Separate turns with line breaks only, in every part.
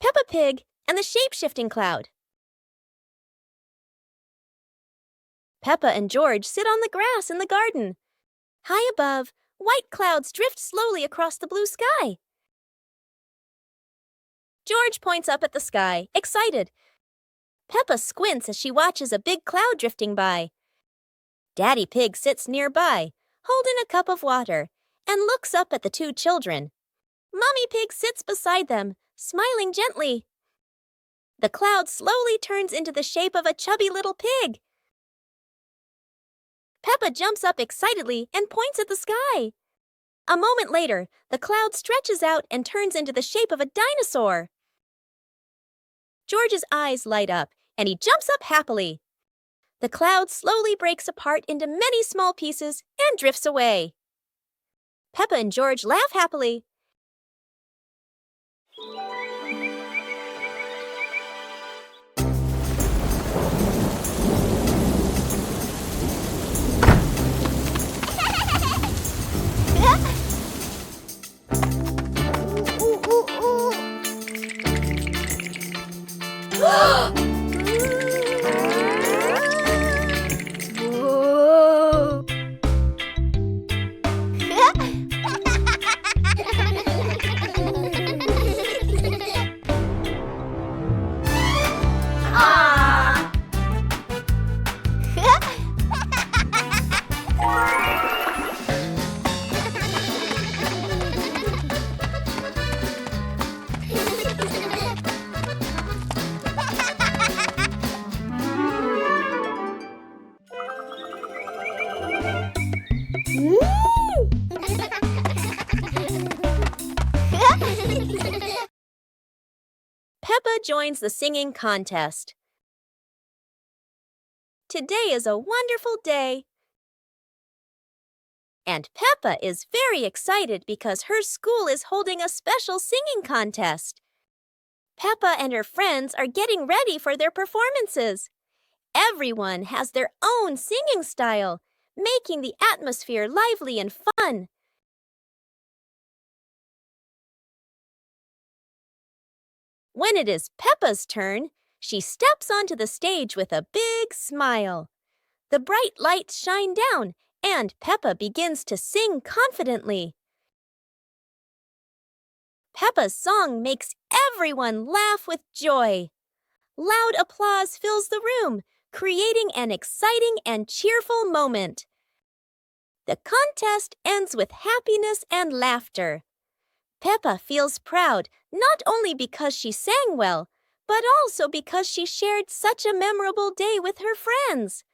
Peppa Pig and the Shape-Shifting Cloud. Peppa and George sit on the grass in the garden. High above, white clouds drift slowly across the blue sky. George points up at the sky, excited. Peppa squints as she watches a big cloud drifting by. Daddy Pig sits nearby, holding a cup of water, and looks up at the two children. Mommy Pig sits beside them, smiling gently. The cloud slowly turns into the shape of a chubby little pig. Peppa jumps up excitedly and points at the sky. A moment later, the cloud stretches out and turns into the shape of a dinosaur. George's eyes light up, and he jumps up happily. The cloud slowly breaks apart into many small pieces and drifts away. Peppa and George laugh happily. Peppa joins the singing contest. Today is a wonderful day. And Peppa is very excited because her school is holding a special singing contest. Peppa and her friends are getting ready for their performances. Everyone has their own singing style, making the atmosphere lively and fun. When it is Peppa's turn, she steps onto the stage with a big smile. The bright lights shine down, and Peppa begins to sing confidently. Peppa's song makes everyone laugh with joy. Loud applause fills the room, creating an exciting and cheerful moment. The contest ends with happiness and laughter. Peppa feels proud not only because she sang well, but also because she shared such a memorable day with her friends.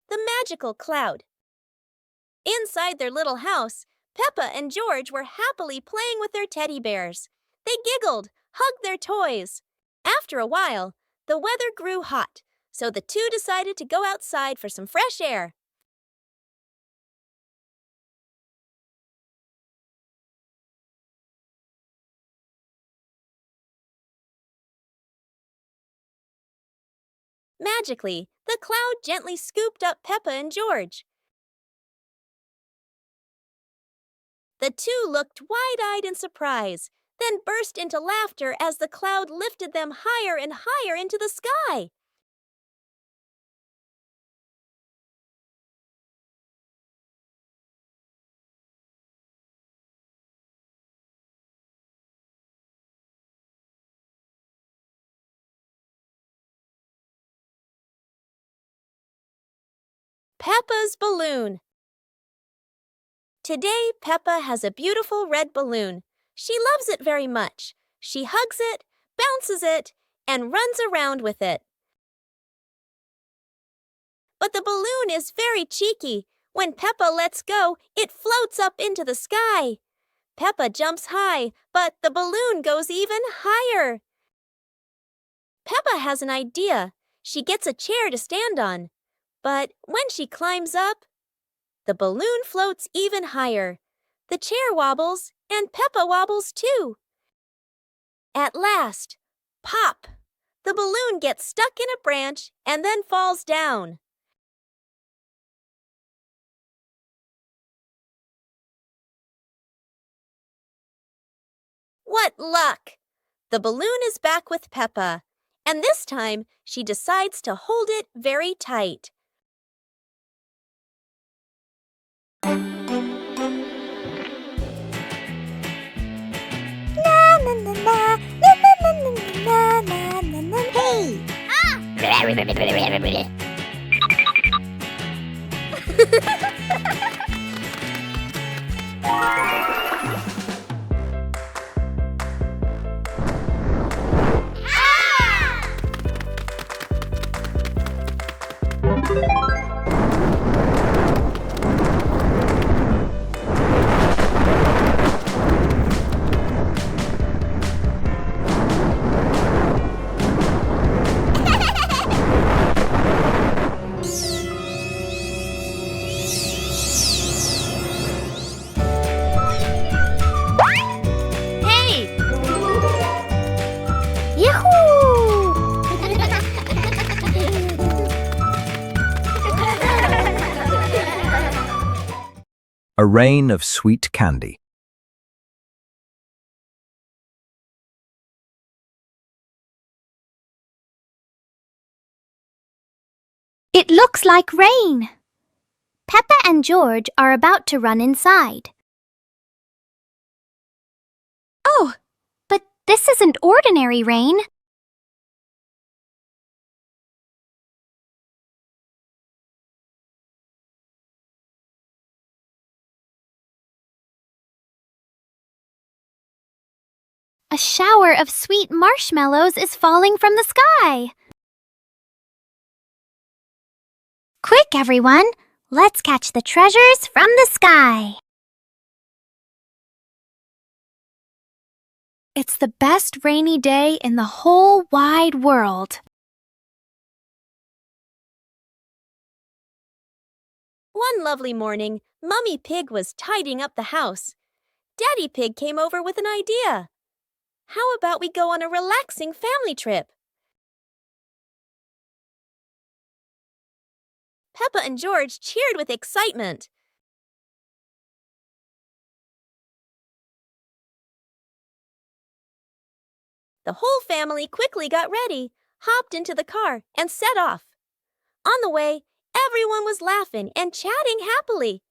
The magical cloud. Inside their little house, Peppa and George were happily playing with their teddy bears. They giggled, hugged their toys. After a while, the weather grew hot, so the two decided to go outside for some fresh air. Magically, the cloud gently scooped up Peppa and George. The two looked wide-eyed in surprise, then burst into laughter as the cloud lifted them higher and higher into the sky. Peppa's balloon. Today, Peppa has a beautiful red balloon. She loves it very much. She hugs it, bounces it, and runs around with it. But the balloon is very cheeky. When Peppa lets go, it floats up into the sky. Peppa jumps high, but the balloon goes even higher. Peppa has an idea. She gets a chair to stand on. But when she climbs up, the balloon floats even higher. The chair wobbles, and Peppa wobbles too. At last, pop! The balloon gets stuck in a branch and then falls down. What luck! The balloon is back with Peppa, and this time she decides to hold it very tight.
Hey!
Hey!
Yahoo!
A rain of sweet candy.
It looks like rain. Peppa and George are about to run inside. Oh, but this isn't ordinary rain. A shower of sweet marshmallows is falling from the sky. Quick, everyone! Let's catch the treasures from the sky. It's the best rainy day in the whole wide world.
One lovely morning, Mummy Pig was tidying up the house. Daddy Pig came over with an idea. How about we go on a relaxing family trip? Peppa and George cheered with excitement. The whole family quickly got ready, hopped into the car, and set off. On the way, everyone was laughing and chatting happily.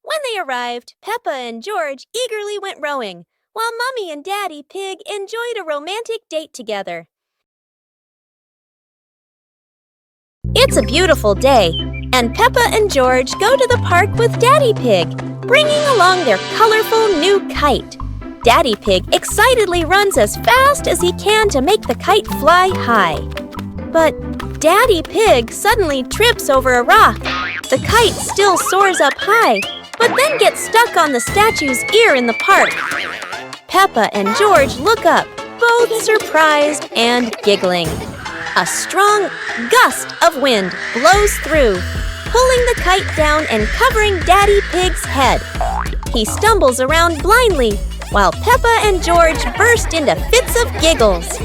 When they arrived, Peppa and George eagerly went rowing, while Mummy and Daddy Pig enjoyed a romantic date together. It's a beautiful day, and Peppa and George go to the park with Daddy Pig, bringing along their colorful new kite. Daddy Pig excitedly runs as fast as he can to make the kite fly high. But Daddy Pig suddenly trips over a rock. The kite still soars up high, but then gets stuck on the statue's ear in the park. Peppa and George look up, both surprised and giggling. A strong gust of wind blows through, pulling the kite down and covering Daddy Pig's head. He stumbles around blindly, while Peppa and George burst into fits of giggles.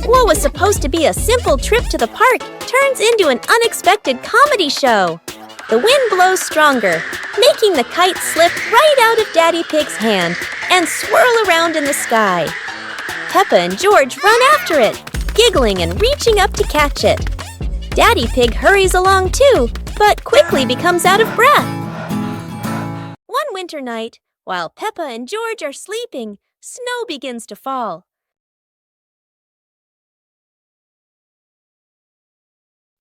What was supposed to be a simple trip to the park turns into an unexpected comedy show. The wind blows stronger, making the kite slip right out of Daddy Pig's hand and swirl around in the sky. Peppa and George run after it, giggling and reaching up to catch it. Daddy Pig hurries along too, but quickly becomes out of breath. One winter night, while Peppa and George are sleeping, snow begins to fall.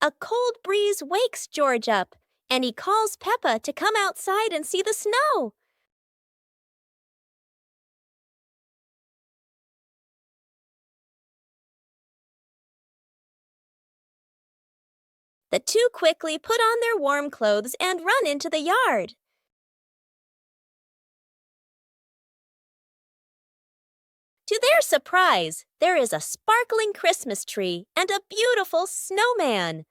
A cold breeze wakes George up, and he calls Peppa to come outside and see the snow. The two quickly put on their warm clothes and run into the yard. To their surprise, there is a sparkling Christmas tree and a beautiful snowman.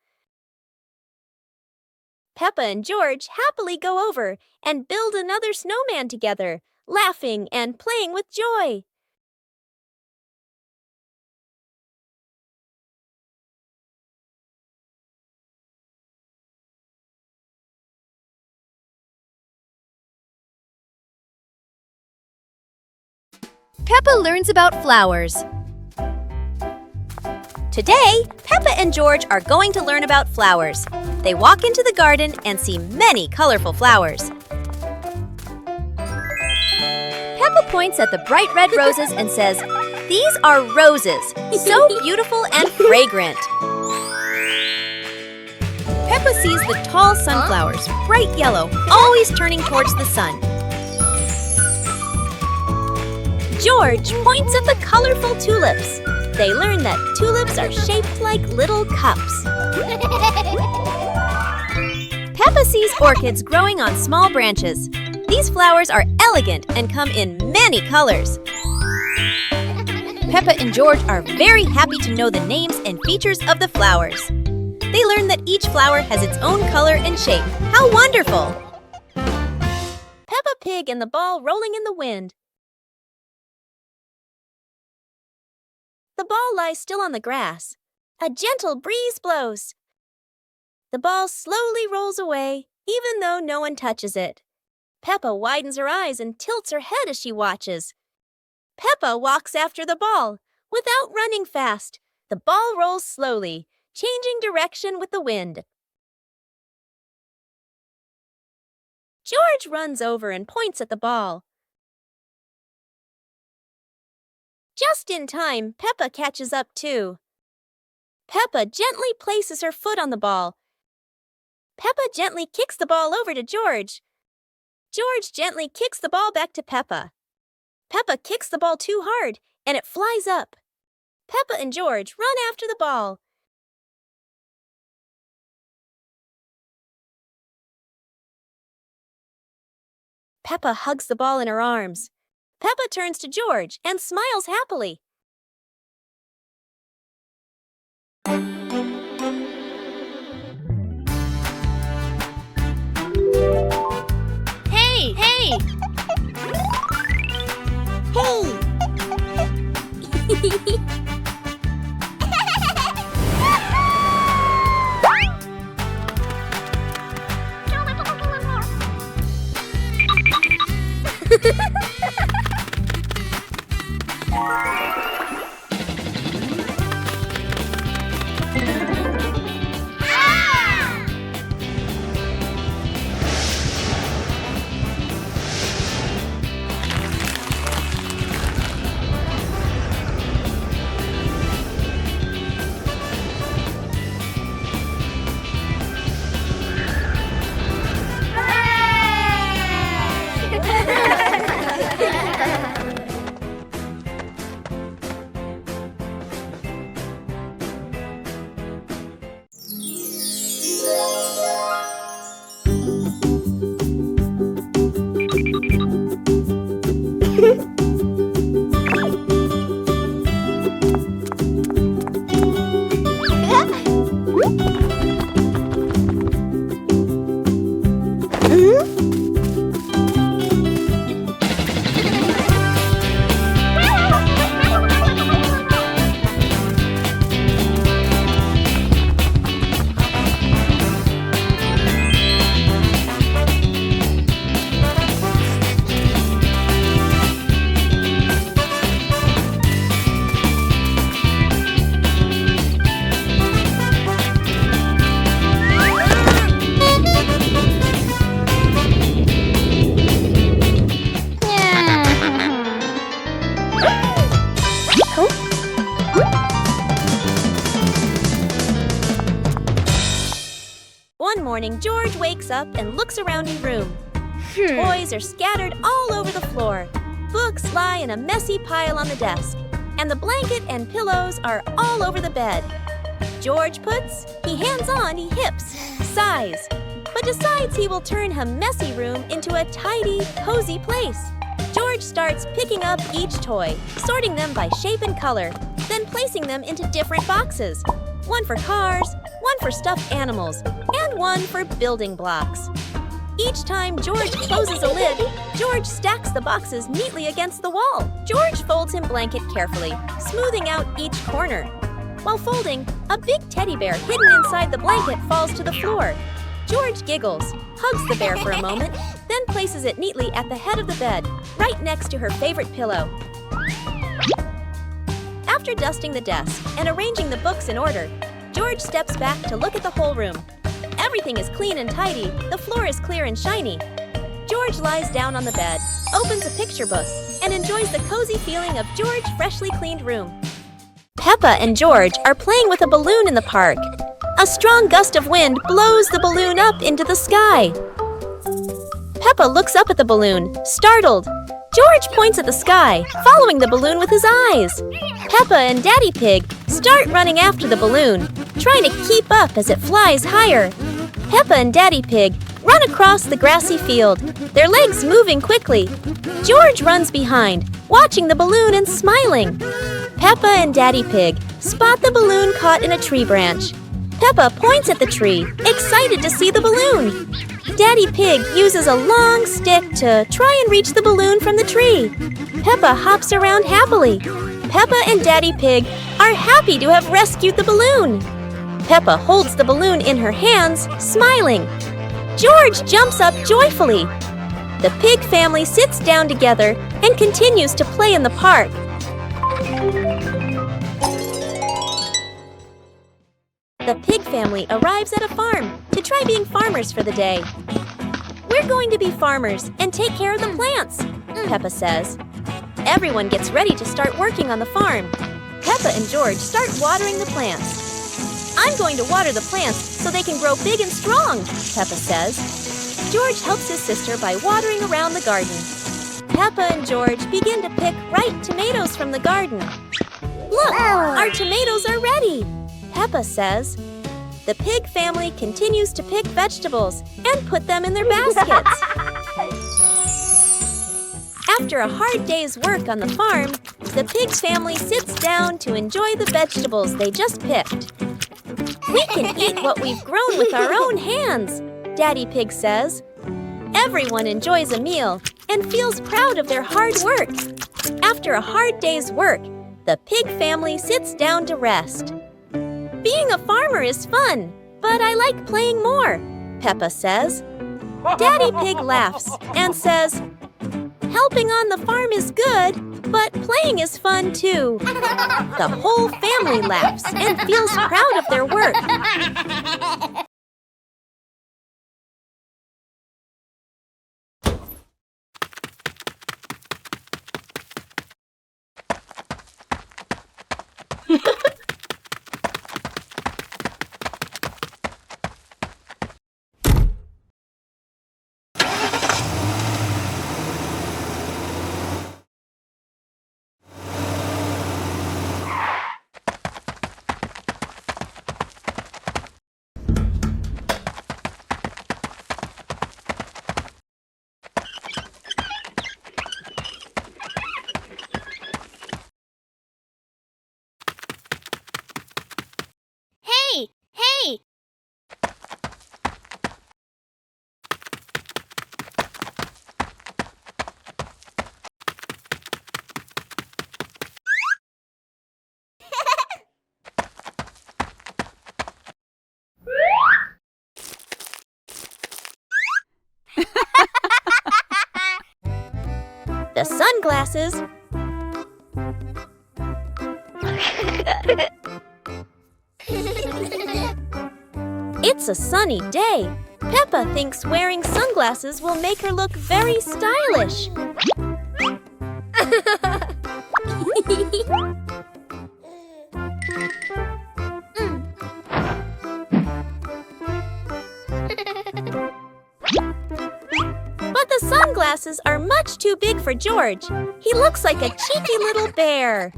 Peppa and George happily go over and build another snowman together, laughing and playing with joy. Peppa learns about flowers. Today, Peppa and George are going to learn about flowers. They walk into the garden and see many colorful flowers. Peppa points at the bright red roses and says, "These are roses, so beautiful and fragrant." Peppa sees the tall sunflowers, bright yellow, always turning towards the sun. George points at the colorful tulips. They learn that tulips are shaped like little cups. Peppa sees orchids growing on small branches. These flowers are elegant and come in many colors. Peppa and George are very happy to know the names and features of the flowers. They learn that each flower has its own color and shape. How wonderful! Peppa Pig and the ball rolling in the wind. The ball lies still on the grass. A gentle breeze blows. The ball slowly rolls away, even though no one touches it. Peppa widens her eyes and tilts her head as she watches. Peppa walks after the ball. Without running fast, the ball rolls slowly, changing direction with the wind. George runs over and points at the ball. Just in time, Peppa catches up too. Peppa gently places her foot on the ball. Peppa gently kicks the ball over to George. George gently kicks the ball back to Peppa. Peppa kicks the ball too hard, and it flies up. Peppa and George run after the ball. Peppa hugs the ball in her arms. Peppa turns to George and smiles happily. Hey! Hey! Hey! One morning, George wakes up and looks around his room. Toys are scattered all over the floor. Books lie in a messy pile on the desk. And the blanket and pillows are all over the bed. George puts, he hands on, he hips, sighs, but decides he will turn a messy room into a tidy, cozy place. George starts picking up each toy, sorting them by shape and color, then placing them into different boxes. One for cars, one for stuffed animals, and one for building blocks. Each time George closes a lid, George stacks the boxes neatly against the wall. George folds his blanket carefully, smoothing out each corner. While folding, a big teddy bear hidden inside the blanket falls to the floor. George giggles, hugs the bear for a moment, then places it neatly at the head of the bed, right next to her favorite pillow. After dusting the desk and arranging the books in order, George steps back to look at the whole room. Everything is clean and tidy, the floor is clear and shiny. George lies down on the bed, opens a picture book, and enjoys the cozy feeling of George's freshly cleaned room. Peppa and George are playing with a balloon in the park. A strong gust of wind blows the balloon up into the sky. Peppa looks up at the balloon, startled. George points at the sky, following the balloon with his eyes. Peppa and Daddy Pig start running after the balloon, trying to keep up as it flies higher. Peppa and Daddy Pig run across the grassy field, their legs moving quickly. George runs behind, watching the balloon and smiling. Peppa and Daddy Pig spot the balloon caught in a tree branch. Peppa points at the tree, excited to see the balloon. Daddy Pig uses a long stick to try and reach the balloon from the tree. Peppa hops around happily. Peppa and Daddy Pig are happy to have rescued the balloon. Peppa holds the balloon in her hands, smiling. George jumps up joyfully. The pig family sits down together and continues to play in the park. The pig family arrives at a farm to try being farmers for the day. We're going to be farmers and take care of the plants, Peppa says. Everyone gets ready to start working on the farm. Peppa and George start watering the plants. I'm going to water the plants so they can grow big and strong, Peppa says. George helps his sister by watering around the garden. Peppa and George begin to pick ripe tomatoes from the garden. Look, our tomatoes are ready, Peppa says. The pig family continues to pick vegetables and put them in their baskets. After a hard day's work on the farm, the pig family sits down to enjoy the vegetables they just picked. We can eat what we've grown with our own hands, Daddy Pig says. Everyone enjoys a meal and feels proud of their hard work. After a hard day's work, the pig family sits down to rest. Being a farmer is fun, but I like playing more, Peppa says. Daddy Pig laughs and says, helping on the farm is good, but playing is fun too. The whole family laughs and feels proud of their work. Hey! The sunglasses. It's a sunny day. Peppa thinks wearing sunglasses will make her look very stylish. But the sunglasses are much too big for George. He looks like a cheeky little bear.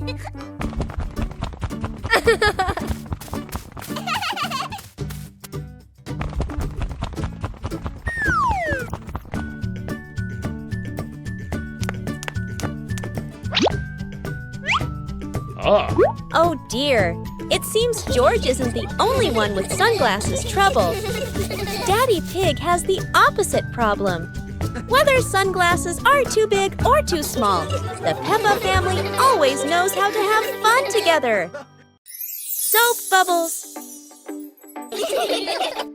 Oh dear, it seems George isn't the only one with sunglasses trouble. Daddy Pig has the opposite problem. Whether sunglasses are too big or too small, the Peppa family always knows how to have fun together. Soap bubbles.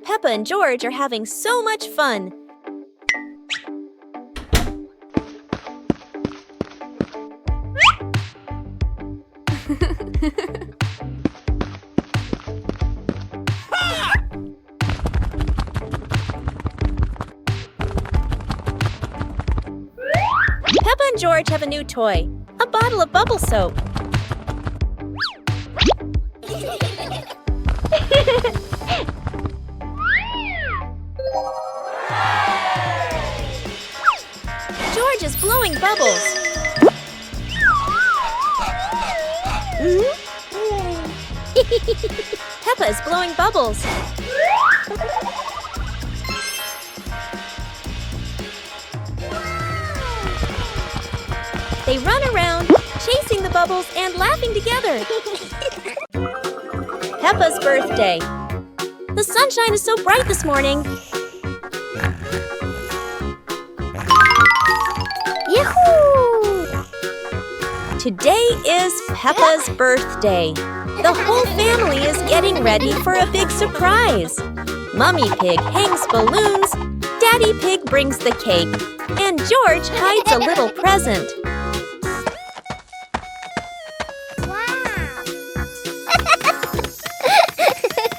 Peppa and George are having so much fun. Peppa and George have a new toy, a bottle of bubble soap. George is blowing bubbles. Peppa is blowing bubbles. They run around, chasing the bubbles and laughing together. Peppa's birthday. The sunshine is so bright this morning.
Yahoo!
Today is Peppa's birthday. The whole family is getting ready for a big surprise. Mummy Pig hangs balloons, Daddy Pig brings the cake, and George hides a little present.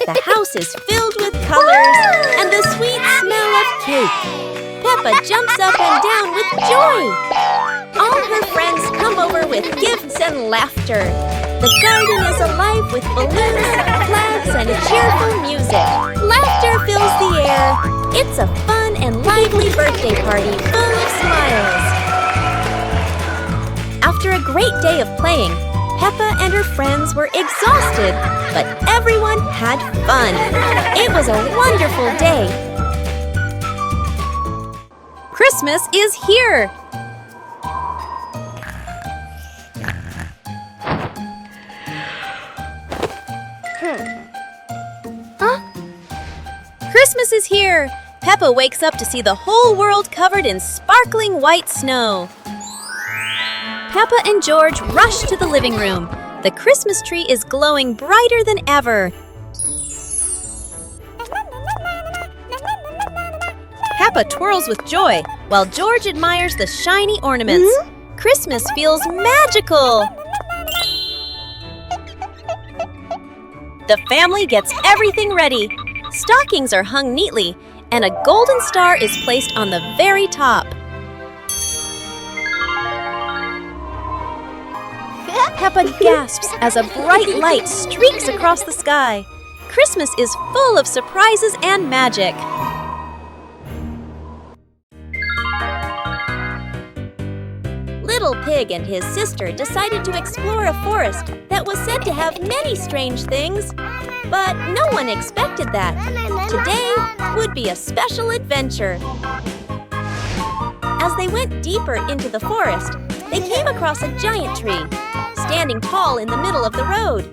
The house is filled with colors and the sweet smell of cake. Peppa jumps up and down with joy. All her friends come over with gifts and laughter. The garden is alive with balloons, flags, and cheerful music. Laughter fills the air. It's a fun and lively birthday party full of smiles. After a great day of playing, Peppa and her friends were exhausted, but everyone had fun. It was a wonderful day. Christmas is here! Christmas is here! Peppa wakes up to see the whole world covered in sparkling white snow. Peppa and George rush to the living room. The Christmas tree is glowing brighter than ever. Peppa twirls with joy, while George admires the shiny ornaments. Christmas feels magical! The family gets everything ready. Stockings are hung neatly, and a golden star is placed on the very top. Peppa gasps as a bright light streaks across the sky. Christmas is full of surprises and magic. Little Pig and his sister decided to explore a forest that was said to have many strange things. But no one expected that. Today would be a special adventure. As they went deeper into the forest, they came across a giant tree, standing tall in the middle of the road.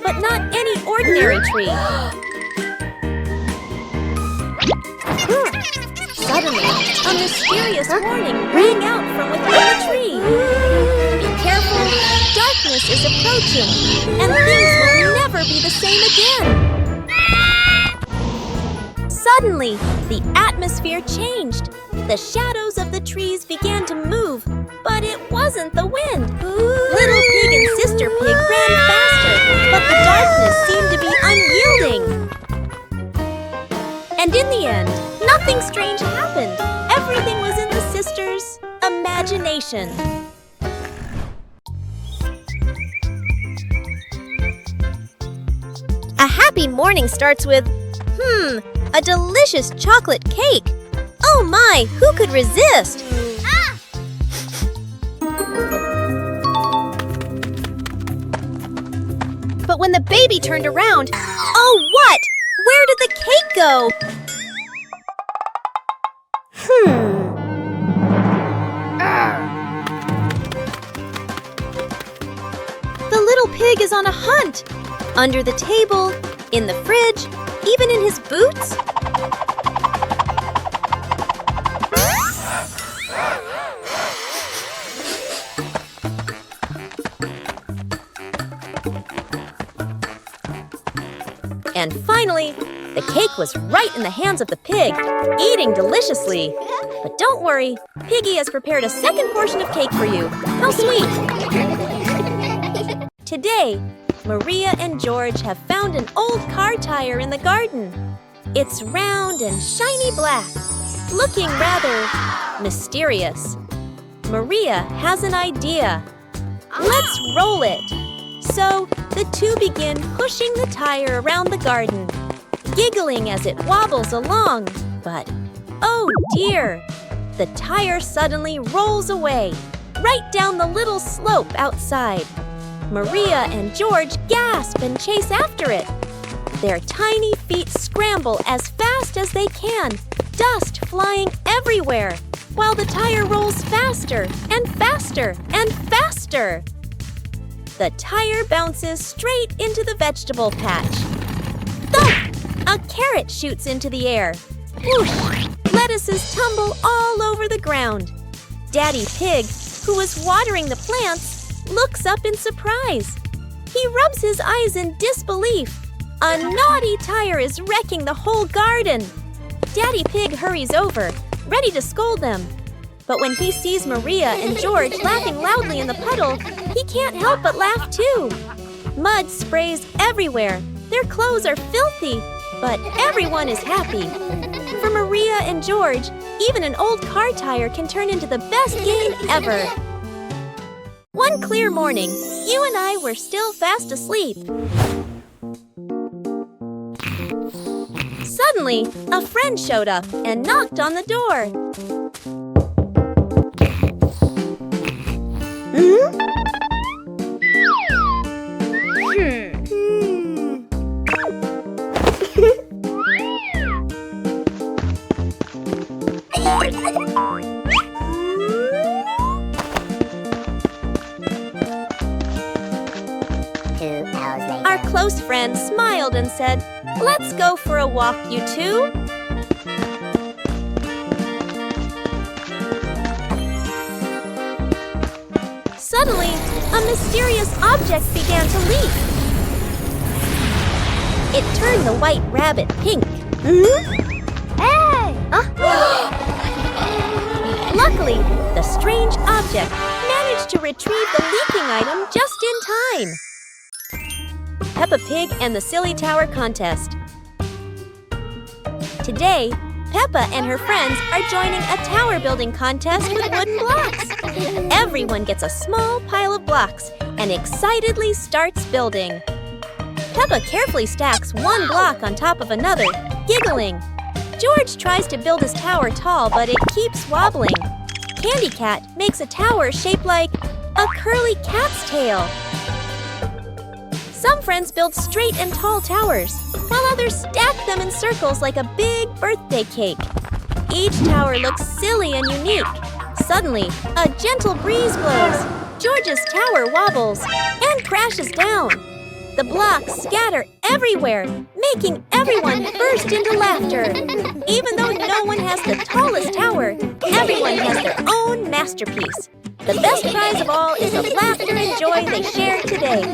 But not any ordinary tree. Suddenly, a mysterious warning rang out from within the tree. Be careful, darkness is approaching, and things will never be the same again. Suddenly, the atmosphere changed. The shadows of the trees began to move, but it wasn't the wind. Little Pig and Sister Pig ran faster, but the darkness seemed to be unyielding. And in the end, nothing strange happened. Everything was in the sisters' imagination. A happy morning starts with, a delicious chocolate cake. Oh my, who could resist? But when the baby turned around, oh what? Where did the cake go? The little pig is on a hunt. Under the table, in the fridge, even in his boots. And finally, the cake was right in the hands of the pig, eating deliciously. But don't worry, Piggy has prepared a second portion of cake for you. How sweet! Today, Maria and George have found an old car tire in the garden. It's round and shiny black, looking rather mysterious. Maria has an idea. Let's roll it. So the two begin pushing the tire around the garden, giggling as it wobbles along. But, oh dear, the tire suddenly rolls away, right down the little slope outside. Maria and George gasp and chase after it. Their tiny feet scramble as fast as they can, dust flying everywhere, while the tire rolls faster and faster and faster. The tire bounces straight into the vegetable patch. Thump! A carrot shoots into the air. Whoosh! Lettuces tumble all over the ground. Daddy Pig, who was watering the plants, looks up in surprise. He rubs his eyes in disbelief. A naughty tire is wrecking the whole garden. Daddy Pig hurries over, ready to scold them. But when he sees Maria and George laughing loudly in the puddle, he can't help but laugh too. Mud sprays everywhere. Their clothes are filthy, but everyone is happy. For Maria and George, even an old car tire can turn into the best game ever. One clear morning, you and I were still fast asleep. Suddenly, a friend showed up and knocked on the door. Our close friend smiled and said, "Let's go for a walk, you two." Suddenly, a mysterious object began to leak. It turned the white rabbit pink.
Hey!
Luckily, the strange object managed to retrieve the leaking item just in time. Peppa Pig and the Silly Tower Contest. Today, Peppa and her friends are joining a tower building contest with wooden blocks. Everyone gets a small pile of blocks and excitedly starts building. Peppa carefully stacks one block on top of another, giggling. George tries to build his tower tall, but it keeps wobbling. Candy Cat makes a tower shaped like a curly cat's tail. Some friends build straight and tall towers, while others stack them in circles like a big birthday cake. Each tower looks silly and unique. Suddenly, a gentle breeze blows. George's tower wobbles and crashes down. The blocks scatter everywhere, making everyone burst into laughter. Even though no one has the tallest tower, everyone has their own masterpiece. The best prize of all is the laughter and joy they shared today.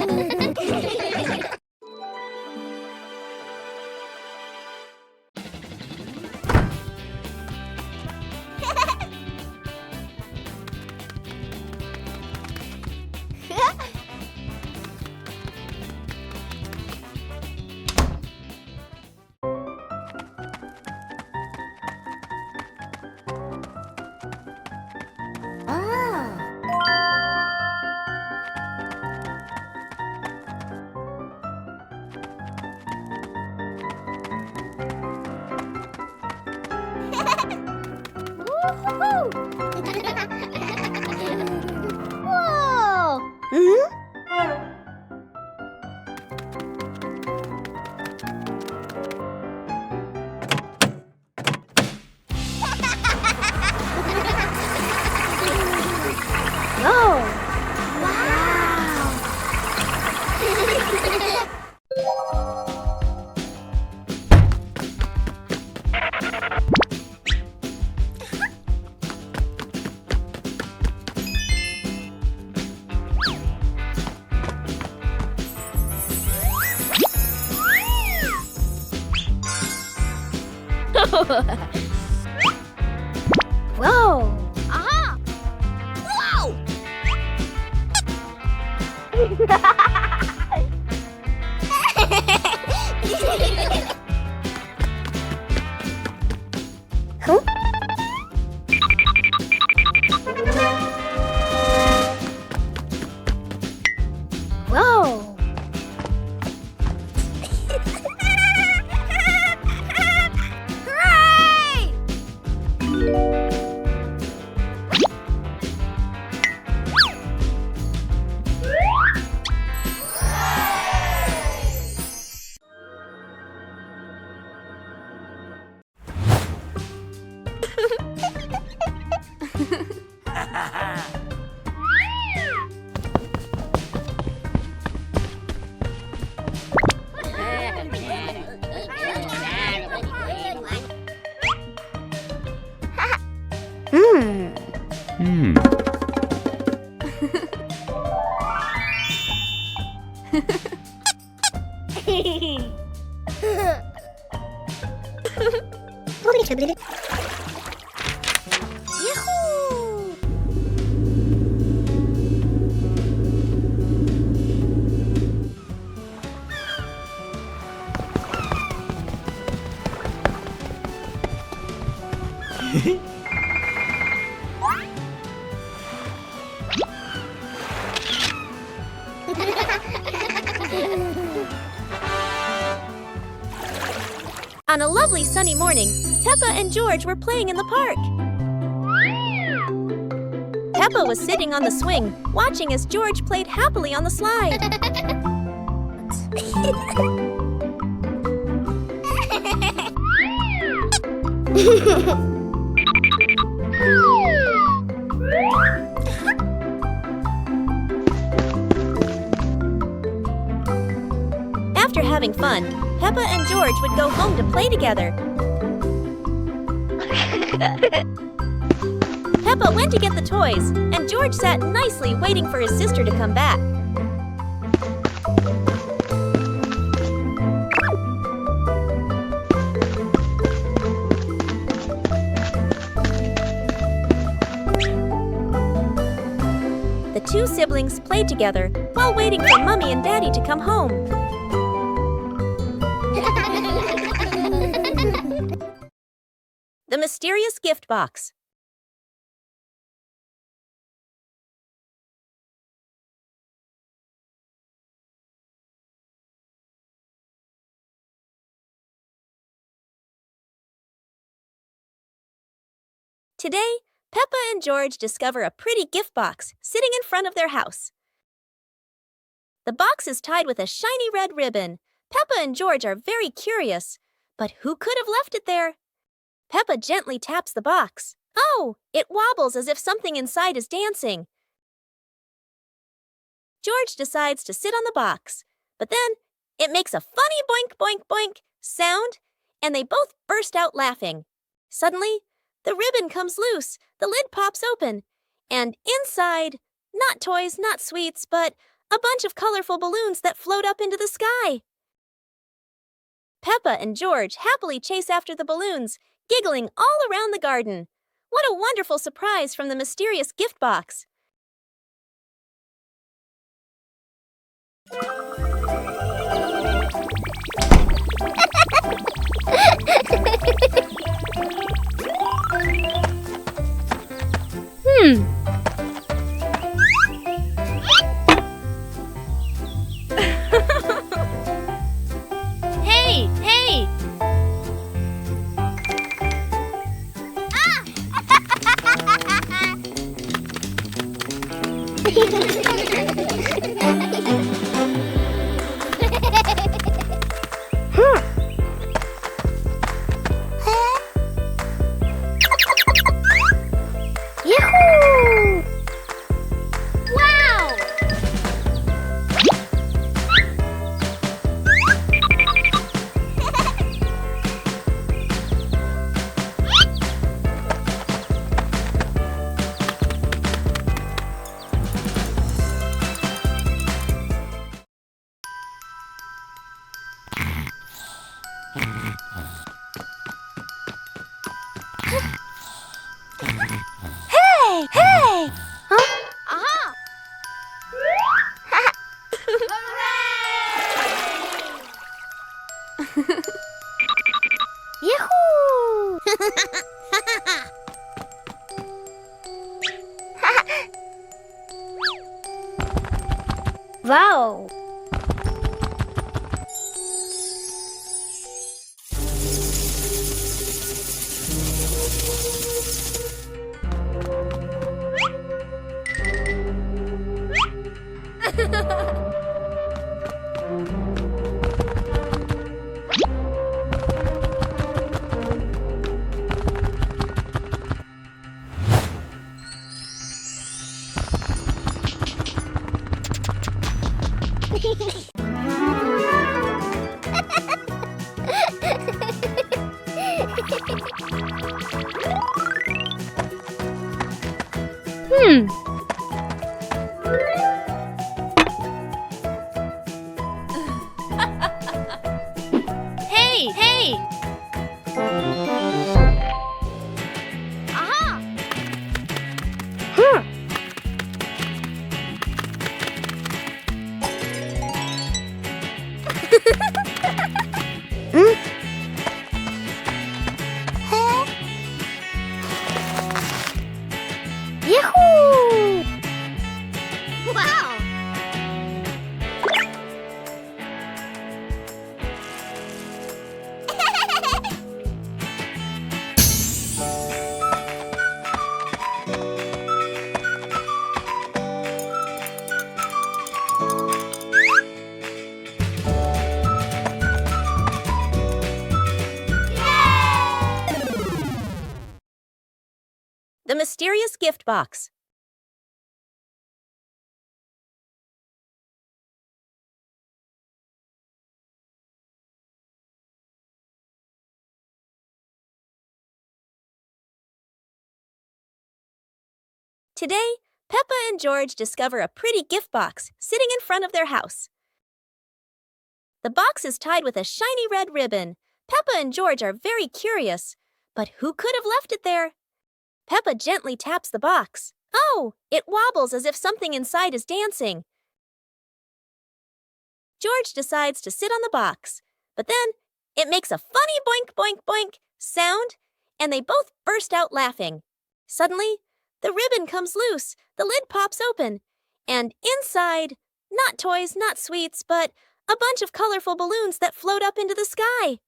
Whoa!
Whoa! Yahoo! On a lovely sunny morning, Peppa and George were playing in the park. Peppa was sitting on the swing, watching as George played happily on the slide. After having fun, Peppa and George would go home to play together. Peppa went to get the toys, and George sat nicely waiting for his sister to come back. The two siblings played together while waiting for Mommy and Daddy to come home. The mysterious gift box. Today, Peppa and George discover a pretty gift box sitting in front of their house. The box is tied with a shiny red ribbon. Peppa and George are very curious, but who could have left it there? Peppa gently taps the box. Oh, it wobbles as if something inside is dancing. George decides to sit on the box, but then it makes a funny boink, boink, boink sound, and they both burst out laughing. Suddenly, the ribbon comes loose, the lid pops open, and inside, not toys, not sweets, but a bunch of colorful balloons that float up into the sky. Peppa and George happily chase after the balloons, giggling all around the garden. What a wonderful surprise from the mysterious gift box. Hey, hey!
Yahoo!
Wow!
Hey! Hey! Huh?
Aha!
Yahoo! Wow!
Hey, hey!
Aha! Yahoo! Wow!
The mysterious gift box. Today, Peppa and George discover a pretty gift box sitting in front of their house. The box is tied with a shiny red ribbon. Peppa and George are very curious. But who could have left it there? Peppa gently taps the box. Oh, it wobbles as if something inside is dancing. George decides to sit on the box, but then it makes a funny boink, boink, boink sound, and they both burst out laughing. Suddenly, the ribbon comes loose, the lid pops open, and inside, not toys, not sweets, but a bunch of colorful balloons that float up into the sky.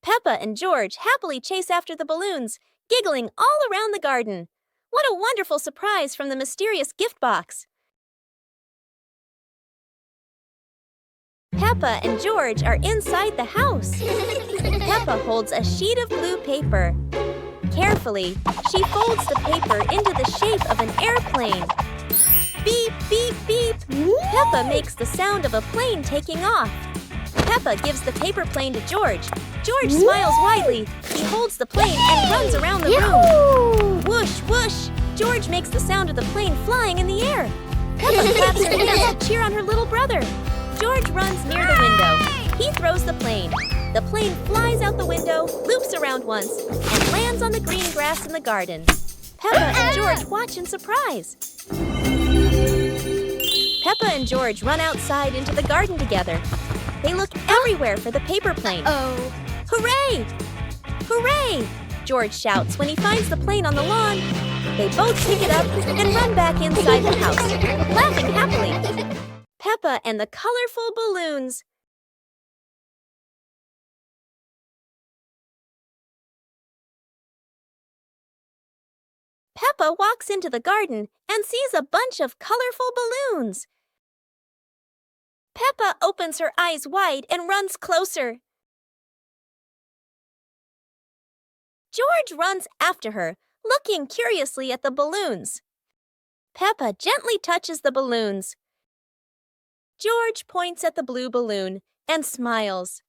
Peppa and George happily chase after the balloons, giggling all around the garden. What a wonderful surprise from the mysterious gift box! Peppa and George are inside the house. Peppa holds a sheet of blue paper. Carefully, she folds the paper into the shape of an airplane. Beep, beep, beep! Peppa makes the sound of a plane taking off. Peppa gives the paper plane to George. George smiles widely. He holds the plane and runs around the room. Whoosh, whoosh! George makes the sound of the plane flying in the air. Peppa claps her hands to cheer on her little brother. George runs near the window. He throws the plane. The plane flies out the window, loops around once, and lands on the green grass in the garden. Peppa and George watch in surprise. Peppa and George run outside into the garden together. They look everywhere for the paper plane.
Oh.
Hooray! Hooray! George shouts when he finds the plane on the lawn. They both pick it up and run back inside the house, laughing happily. Peppa and the colorful balloons. Peppa walks into the garden and sees a bunch of colorful balloons. Peppa opens her eyes wide and runs closer. George runs after her, looking curiously at the balloons. Peppa gently touches the balloons. George points at the blue balloon and smiles.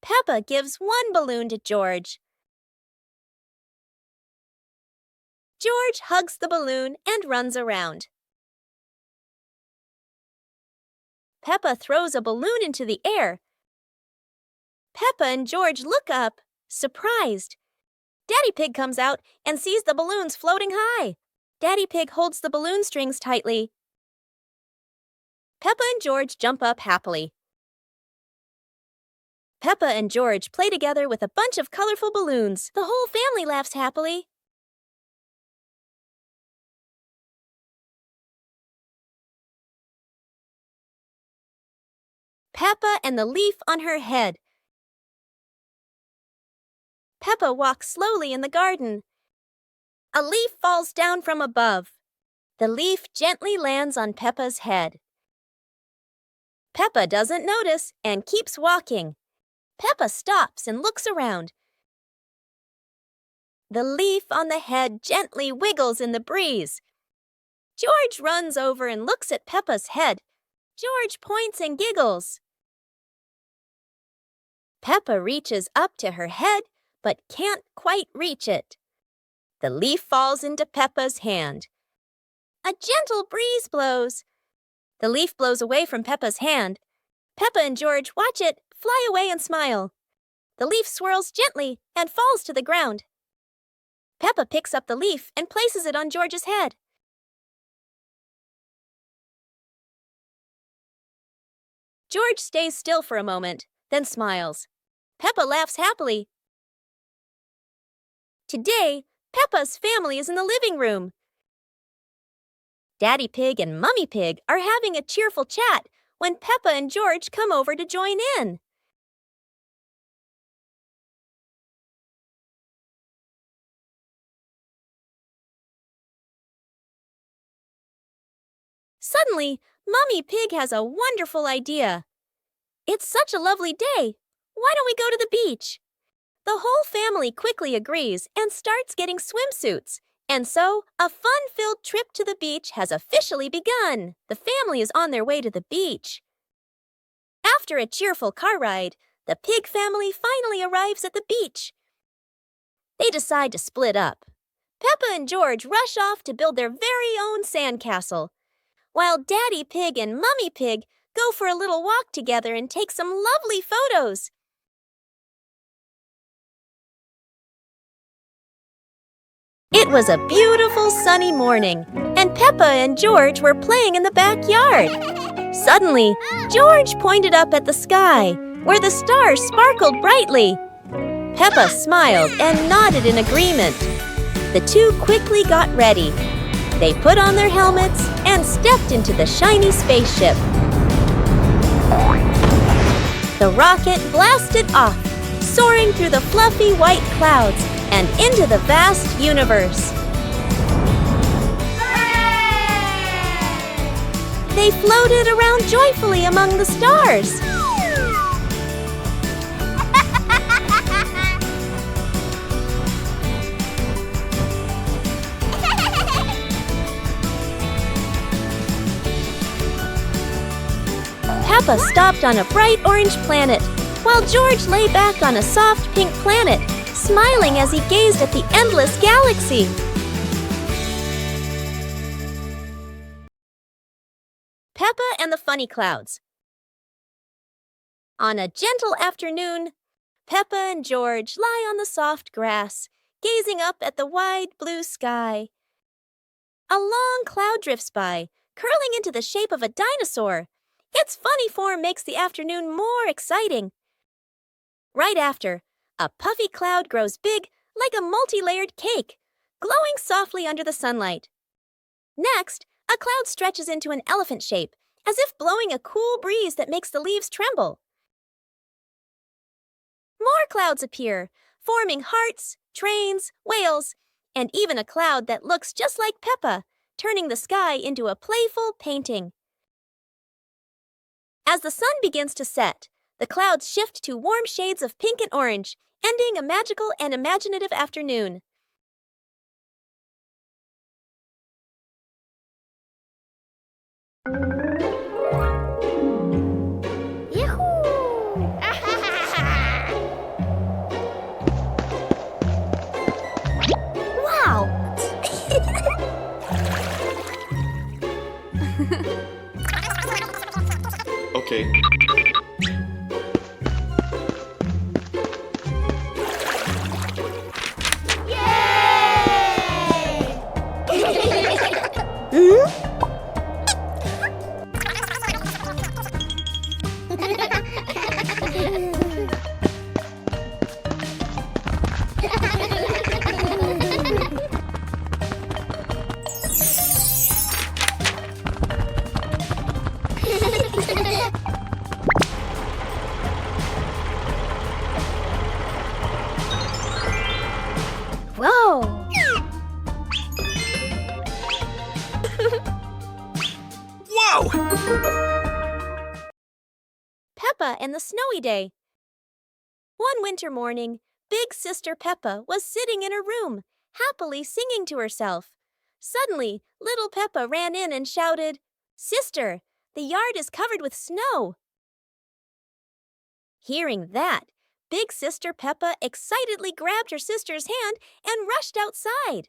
Peppa gives one balloon to George. George hugs the balloon and runs around. Peppa throws a balloon into the air. Peppa and George look up, surprised. Daddy Pig comes out and sees the balloons floating high. Daddy Pig holds the balloon strings tightly. Peppa and George jump up happily. Peppa and George play together with a bunch of colorful balloons. The whole family laughs happily. Peppa and the leaf on her head. Peppa walks slowly in the garden. A leaf falls down from above. The leaf gently lands on Peppa's head. Peppa doesn't notice and keeps walking. Peppa stops and looks around. The leaf on the head gently wiggles in the breeze. George runs over and looks at Peppa's head. George points and giggles. Peppa reaches up to her head, but can't quite reach it. The leaf falls into Peppa's hand. A gentle breeze blows. The leaf blows away from Peppa's hand. Peppa and George watch it fly away and smile. The leaf swirls gently and falls to the ground. Peppa picks up the leaf and places it on George's head. George stays still for a moment, then smiles. Peppa laughs happily. Today, Peppa's family is in the living room. Daddy Pig and Mummy Pig are having a cheerful chat when Peppa and George come over to join in. Suddenly, Mummy Pig has a wonderful idea. It's such a lovely day. Why don't we go to the beach? The whole family quickly agrees and starts getting swimsuits. And so, a fun-filled trip to the beach has officially begun. The family is on their way to the beach. After a cheerful car ride, the pig family finally arrives at the beach. They decide to split up. Peppa and George rush off to build their very own sandcastle, while Daddy Pig and Mummy Pig go for a little walk together and take some lovely photos. It was a beautiful sunny morning, and Peppa and George were playing in the backyard. Suddenly, George pointed up at the sky, where the stars sparkled brightly. Peppa smiled and nodded in agreement. The two quickly got ready. They put on their helmets and stepped into the shiny spaceship. The rocket blasted off, soaring through the fluffy white clouds and into the vast universe. Hooray! They floated around joyfully among the stars. Peppa stopped on a bright orange planet, while George lay back on a soft pink planet, smiling as he gazed at the endless galaxy. Peppa and the Funny Clouds. On a gentle afternoon, Peppa and George lie on the soft grass, gazing up at the wide blue sky. A long cloud drifts by, curling into the shape of a dinosaur. Its funny form makes the afternoon more exciting. Right after, a puffy cloud grows big like a multi-layered cake, glowing softly under the sunlight. Next, a cloud stretches into an elephant shape, as if blowing a cool breeze that makes the leaves tremble. More clouds appear, forming hearts, trains, whales, and even a cloud that looks just like Peppa, turning the sky into a playful painting. As the sun begins to set, the clouds shift to warm shades of pink and orange, ending a magical and imaginative afternoon. Wow!
Okay.
Whoa!
Whoa!
Peppa and the Snowy Day. One winter morning, Big Sister Peppa was sitting in her room, happily singing to herself. Suddenly, little Peppa ran in and shouted, "Sister, the yard is covered with snow." Hearing that, big sister Peppa excitedly grabbed her sister's hand and rushed outside.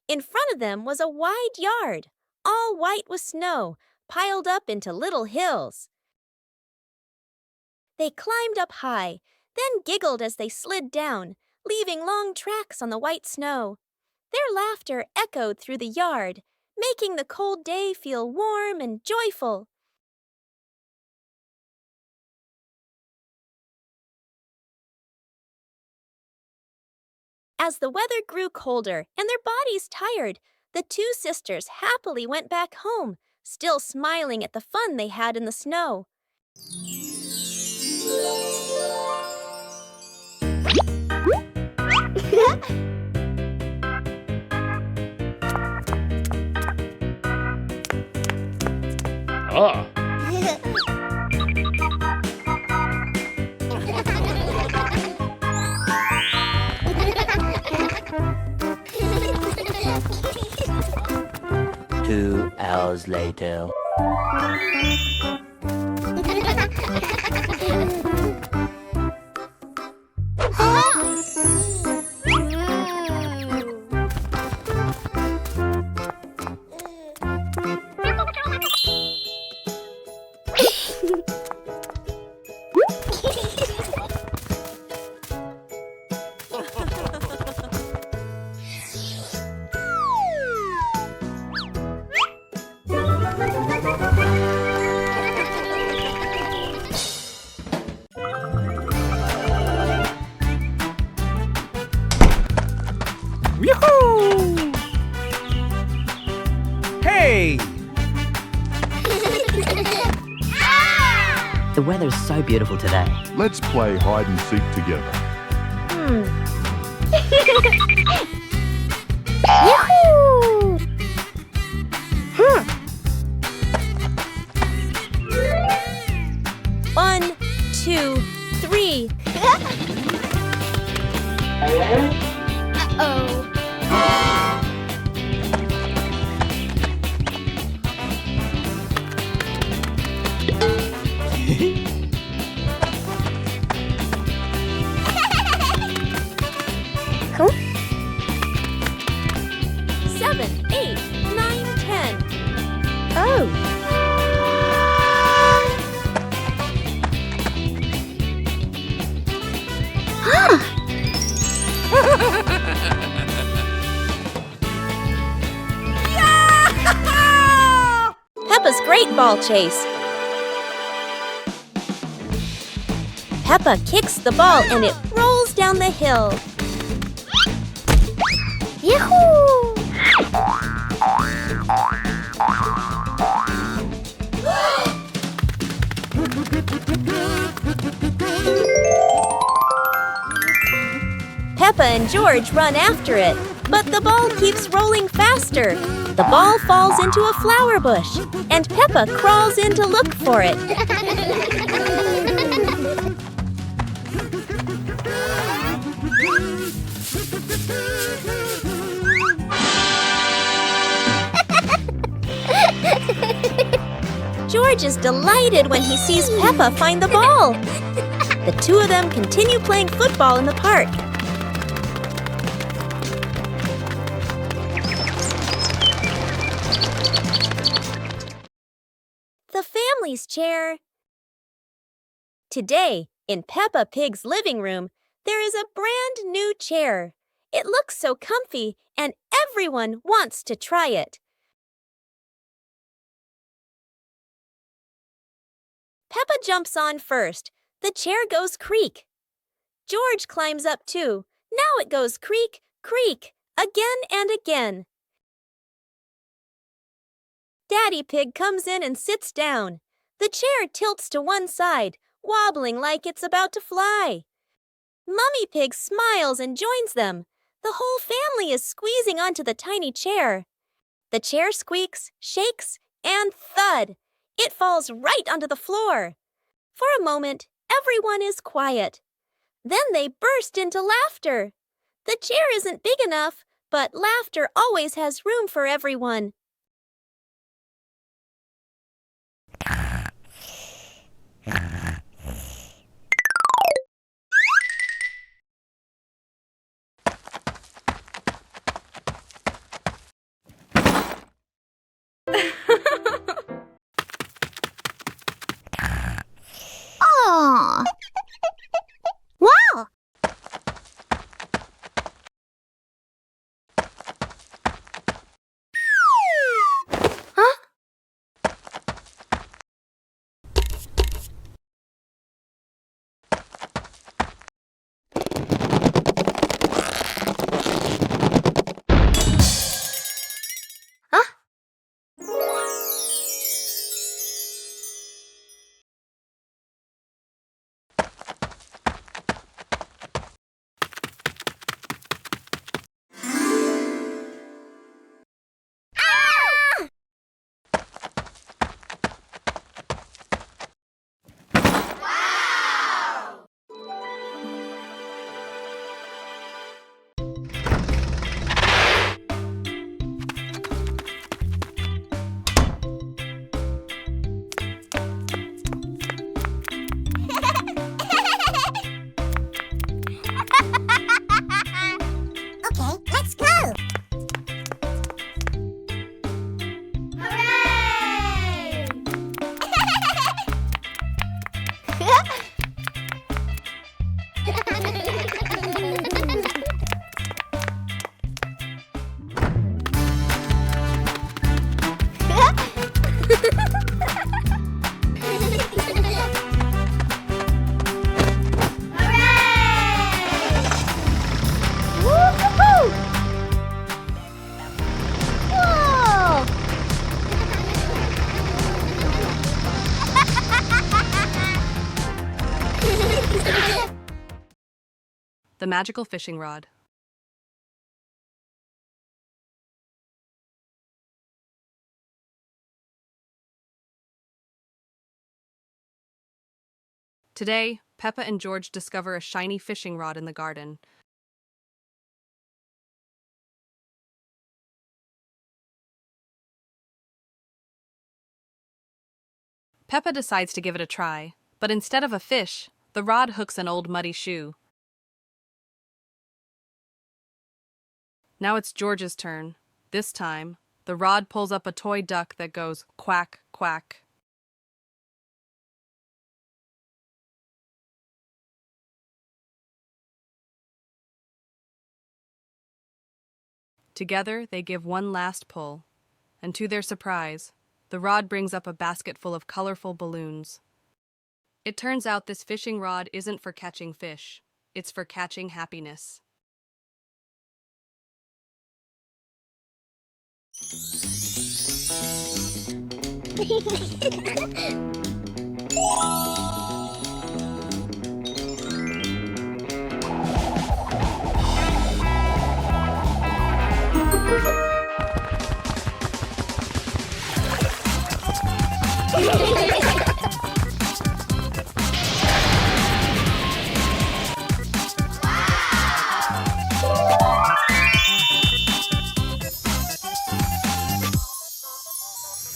In front of them was a wide yard, all white with snow, piled up into little hills. They climbed up high, then giggled as they slid down, leaving long tracks on the white snow. Their laughter echoed through the yard, making the cold day feel warm and joyful. As the weather grew colder and their bodies tired, the two sisters happily went back home, still smiling at the fun they had in the snow.
Ah.
2 hours later.
Yoo-hoo! Hey!
The weather's so beautiful today.
Let's play hide and seek together.
Yahoo!
1, 2, 3.
Uh-oh. Huh?
7, 8, 9, 10.
Oh.
Peppa's great ball chase. Peppa kicks the ball and it rolls down the hill.
Yahoo!
Peppa and George run after it, but the ball keeps rolling faster. The ball falls into a flower bush, and Peppa crawls in to look for it. George is delighted when he sees Peppa find the ball. The two of them continue playing football in the park. The family's chair. Today, in Peppa Pig's living room, there is a brand new chair. It looks so comfy, and everyone wants to try it. Peppa jumps on first. The chair goes creak. George climbs up too. Now it goes creak, creak, again and again. Daddy Pig comes in and sits down. The chair tilts to one side, wobbling like it's about to fly. Mummy Pig smiles and joins them. The whole family is squeezing onto the tiny chair. The chair squeaks, shakes, and thud! It falls right onto the floor. For a moment, everyone is quiet. Then they burst into laughter. The chair isn't big enough, but laughter always has room for everyone.
the magical fishing rod. Today, Peppa and George discover a shiny fishing rod in the garden. Peppa decides to give it a try, but instead of a fish, the rod hooks an old muddy shoe. Now it's George's turn. This time, the rod pulls up a toy duck that goes quack, quack. Together, they give one last pull, and to their surprise, the rod brings up a basket full of colorful balloons. It turns out this fishing rod isn't for catching fish, it's for catching happiness.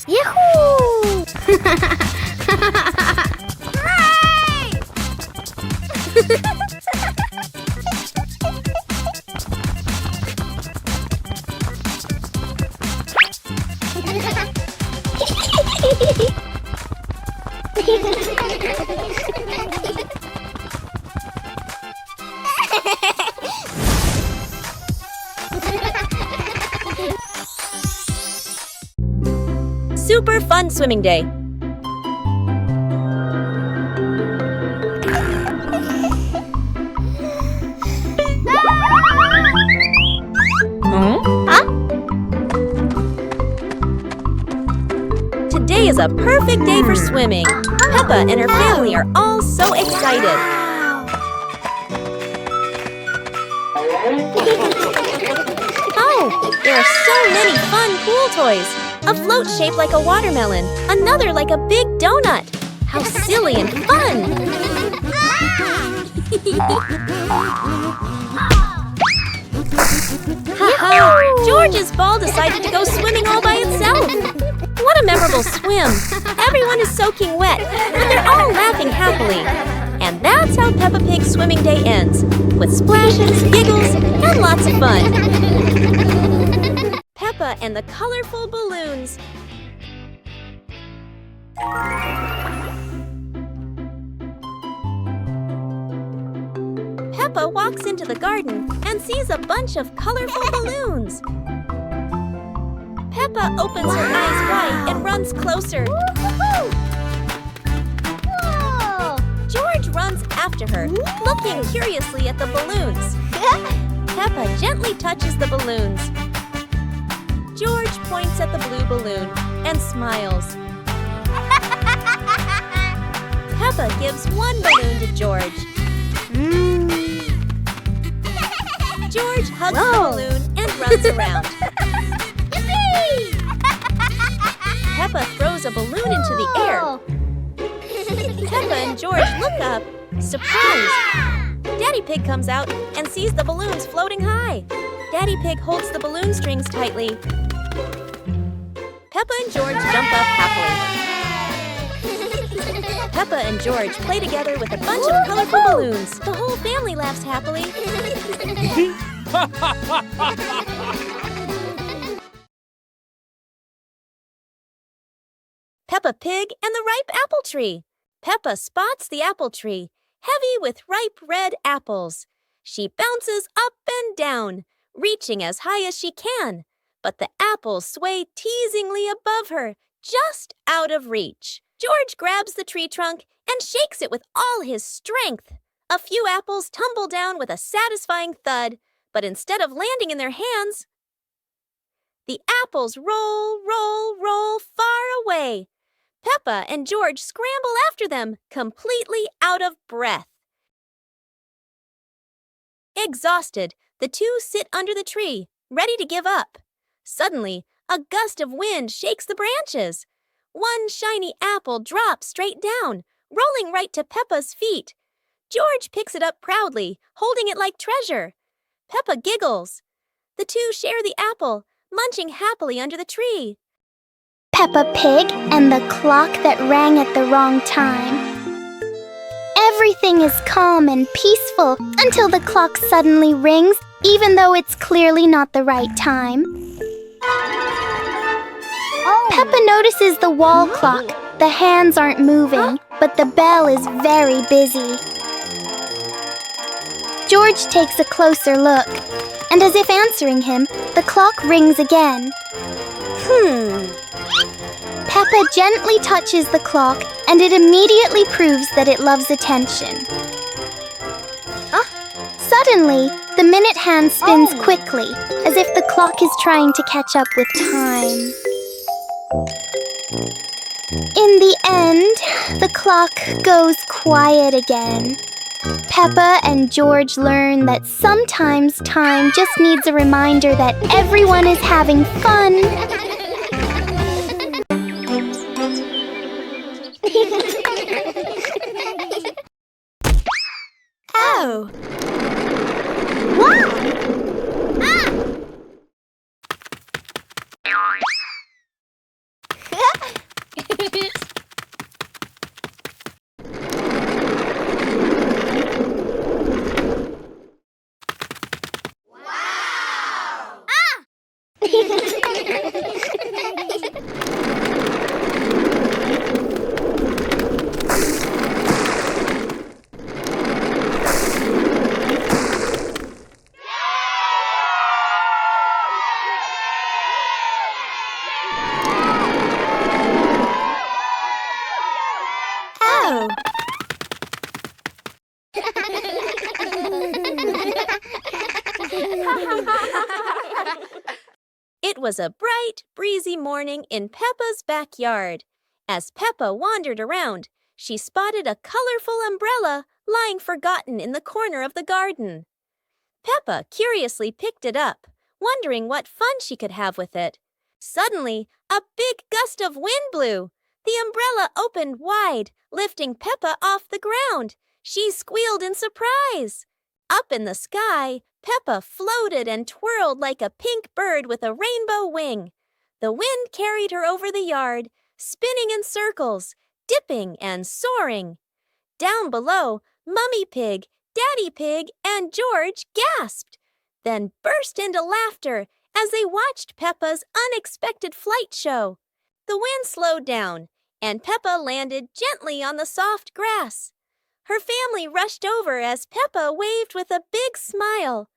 Yahoo!
Super fun swimming day. Today is a perfect day for swimming. Peppa and her family are all so excited. Oh, there are so many fun pool toys. A float shaped like a watermelon, another like a big donut. How silly and fun! Haha! George's ball decided to go swimming all by itself. What a memorable swim! Everyone is soaking wet, but they're all laughing happily. And that's how Peppa Pig's swimming day ends, with splashes, giggles, and lots of fun. Peppa and the colorful balloons. Peppa walks into the garden and sees a bunch of colorful balloons. Peppa opens her eyes wide and runs closer. George runs after her, looking curiously at the balloons. Peppa gently touches the balloons. George points at the blue balloon and smiles. Peppa gives one balloon to George. George hugs the balloon and runs around. Peppa throws a balloon into the air. Peppa and George look up, surprised. Daddy Pig comes out and sees the balloons floating high. Daddy Pig holds the balloon strings tightly. Peppa and George jump up happily. Peppa and George play together with a bunch of colorful balloons. The whole family laughs happily. Peppa Pig and the ripe apple tree. Peppa spots the apple tree, heavy with ripe red apples. She bounces up and down, reaching as high as she can, but the apples sway teasingly above her, just out of reach. George grabs the tree trunk and shakes it with all his strength. A few apples tumble down with a satisfying thud, but instead of landing in their hands, the apples roll, roll, roll far away. Peppa and George scramble after them, completely out of breath. Exhausted, the two sit under the tree, ready to give up. Suddenly, a gust of wind shakes the branches. One shiny apple drops straight down, rolling right to Peppa's feet. George picks it up proudly, holding it like treasure. Peppa giggles. The two share the apple, munching happily under the tree.
Peppa Pig and the clock that rang at the wrong time. Everything is calm and peaceful until the clock suddenly rings, even though it's clearly not the right time. Peppa notices the wall clock. The hands aren't moving, but the bell is very busy. George takes a closer look, and as if answering him, the clock rings again. Peppa gently touches the clock, and it immediately proves that it loves attention. Suddenly, the minute hand spins quickly, as if the clock is trying to catch up with time. In the end, the clock goes quiet again. Peppa and George learn that sometimes time just needs a reminder that everyone is having fun.
Oh! Oh! It was a bright, breezy morning in Peppa's backyard. As Peppa wandered around, she spotted a colorful umbrella lying forgotten in the corner of the garden. Peppa curiously picked it up, wondering what fun she could have with it. Suddenly, a big gust of wind blew. The umbrella opened wide, lifting Peppa off the ground. She squealed in surprise. Up in the sky, Peppa floated and twirled like a pink bird with a rainbow wing. The wind carried her over the yard, spinning in circles, dipping and soaring. Down below, Mummy Pig, Daddy Pig, and George gasped, then burst into laughter as they watched Peppa's unexpected flight show. The wind slowed down, and Peppa landed gently on the soft grass. Her family rushed over as Peppa waved with a big smile.